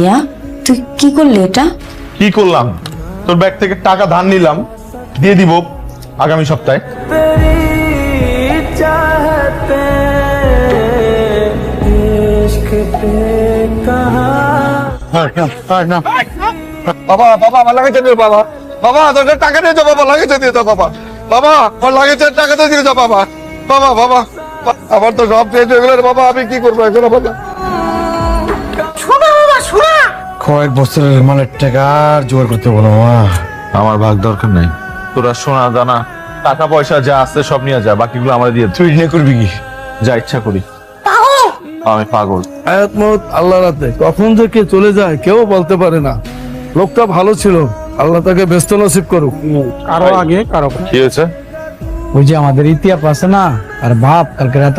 ভাইয়া তুই কি করলি এটা? কি করলাম? তোর ব্যাগ থেকে টাকা ধার নিলাম, দিয়ে দিব আগামী সপ্তাহে। বাবা বাবা আমার লাগাইছে দিও বাবা। বাবা তোদের টাকা দিয়ে যাও বাবা, লাগাইছে দিয়ে যাও বাবা। বাবা আমার লাগাইছে টাকা দিয়ে যাও বাবা। বাবা বাবা আমার তো সব শেষ হয়ে গেল রে বাবা, আমি কি করবো এখন বাবা? কয়েক বছরের মালের টাকা আর জোগাড় করতে বলো মামা। আমার ভাগ দরকার নাই, তোরা সোনা দানা টাকা পয়সা যা আছে সব নিয়ে যা, বাকিগুলো আমার দিয়ে দে। তুই নিয়ে করবি কি? যা ইচ্ছা করি। আমি পাগল। হায়াত মত আল্লাহর হাতে, কখন যে কে চলে যায় কেউ বলতে পারে না। লোকটা ভালো ছিল, আল্লাহ তাকে ব্যস্ত নসিব করুক। কারো আগে কারো কি হয়েছে? ওই যে আমাদের ইতিহাস আছে না, আর বাপ কালকে রাতে